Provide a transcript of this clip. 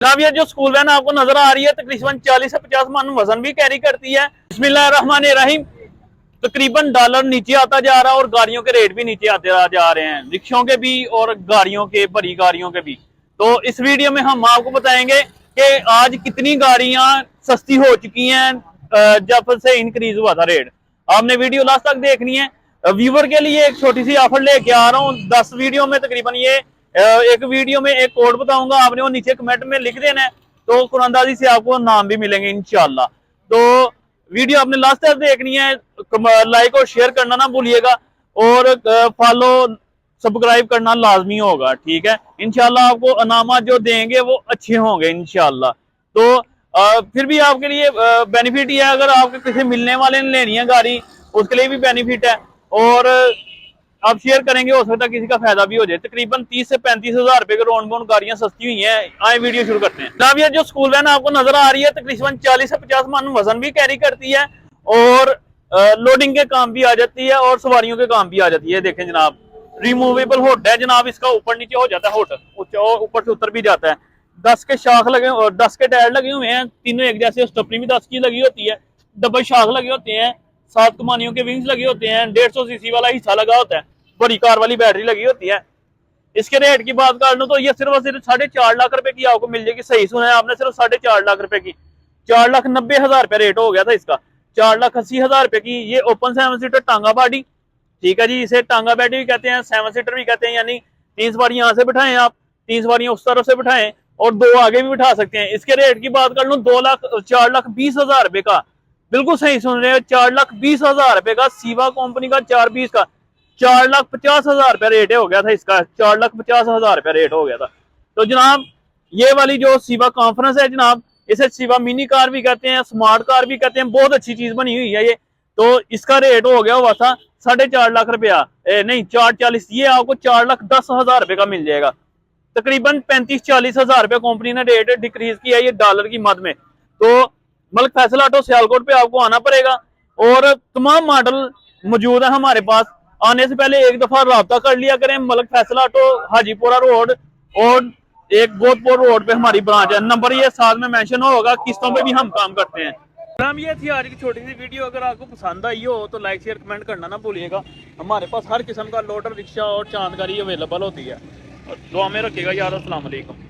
जनाब ये जो स्कूल वैन आपको नजर आ रही है तकरीबन 40 से 50 मन वजन भी कैरी करती है। बिस्मिल्लाहिर्रहमानिर्रहीम। तकरीबन डॉलर नीचे आता जा रहा है और गाड़ियों के रेट भी नीचे आते जा रहे हैं, रिक्शों के भी और गाड़ियों के, बड़ी गाड़ियों के भी। तो इस वीडियो में हम आपको बताएंगे कि आज कितनी गाड़ियां सस्ती हो चुकी हैं जब से इंक्रीज हुआ था रेट। आपने वीडियो लास्ट तक देखनी है। व्यूवर के लिए एक छोटी सी ऑफर लेके आ रहा हूँ। 10 वीडियो में तकरीबन ये एक वीडियो में एक कोड बताऊंगा, आपने वो नीचे कमेंट में लिख देना है, तो कुरानदाजी से आपको नाम भी मिलेंगे इंशाल्लाह। तो वीडियो आपने लास्ट तक देखनी है, लाइक और शेयर करना ना भूलिएगा और फॉलो सब्सक्राइब करना लाजमी होगा, ठीक है। इंशाल्लाह आपको अनामा जो देंगे वो अच्छे होंगे इंशाल्लाह। तो फिर भी आपके लिए बेनिफिट ये है, अगर आपके किसी मिलने वाले ने लेनी है गाड़ी उसके लिए भी बेनिफिट है और आप शेयर करेंगे, हो सकता है किसी का फायदा भी हो जाए। तकरीबन 30 से 35 हजार रुपए के रोन बोन गाड़ियां सस्ती हुई हैं। आए वीडियो शुरू करते हैं। जनाब ये जो स्कूल वैन आपको नजर आ रही है तकरीबन 40 से 50 मन वजन भी कैरी करती है और लोडिंग के काम भी आ जाती है और सवारियों के काम भी आ जाती है। देखें जनाब, रिमूवेबल हुड है जनाब, इसका ऊपर नीचे हो जाता है, हुड ऊपर से उतर भी जाता है। 10 के शाख लगे और 10 के टायर लगे हुए हैं, तीनों एक जैसे। स्टपनी भी 10 की लगी होती है, डबल शाख लगे होते हैं, 7 कमानियों के विंग्स लगे होते हैं, 150 सीसी वाला हिस्सा लगा होता है, बड़ी कार वाली बैटरी लगी होती है। इसके रेट की बात कर लो तो ये सिर्फ 4.5 लाख रुपए की आपको मिल जाएगी। सही सुना है आपने, सिर्फ 4.5 लाख रुपए की। 4,90,000 रुपए रेट हो गया था इसका। 4,80,000 रुपए की ये ओपन 7 सीटर टांगा बाडी, ठीक है जी। इसे टांगा बैडी भी कहते हैं, 7 सीटर भी कहते हैं, यानी 3 सवारी यहाँ से बिठाएं आप, 3 सवारियां उस तरफ से बिठाएं और 2 आगे भी बिठा सकते हैं। इसके रेट की बात कर लूं 4,20,000 रुपए का। बिल्कुल सही सुन रहे हैं, 4,20,000 रुपए का सीवा कंपनी का 420 का 4,50,000 रुपया रेट हो गया था इसका। 4,50,000 रुपया रेट हो गया था। तो जनाब ये वाली जो सीवा कॉन्फ्रेंस है जनाब, इसे सीवा मिनी कार भी कहते हैं, स्मार्ट कार भी कहते हैं, बहुत अच्छी चीज बनी हुई है ये। तो इसका रेट हो गया हुआ था 4.5 लाख रुपया, नहीं 440, ये आपको 4,10,000 रुपए का मिल जाएगा। तकरीबन 35-40 हजार रुपया कंपनी ने रेट डिक्रीज किया है ये डॉलर की मद में। तो मलिक फैसल ऑटो सियालकोट पे आपको आना पड़ेगा और तमाम मॉडल मौजूद है हमारे पास। आने से पहले एक दफा राब्ता कर लिया करें। मलिक फैसल ऑटो हाजीपुरा रोड और एक गोदपुर रोड पे हमारी ब्रांच है। नंबर ये साथ में मेंशन होगा, किस्तों पे भी हम काम करते हैं। हम ये थी आज की छोटी सी वीडियो। अगर आपको पसंद आई हो तो लाइक शेयर कमेंट करना ना भूलिएगा। हमारे पास हर किस्म का लोडर, रिक्शा और चांद गाड़ी अवेलेबल होती है। दुआ में रखिएगा यार। अस्सलाम वालेकुम।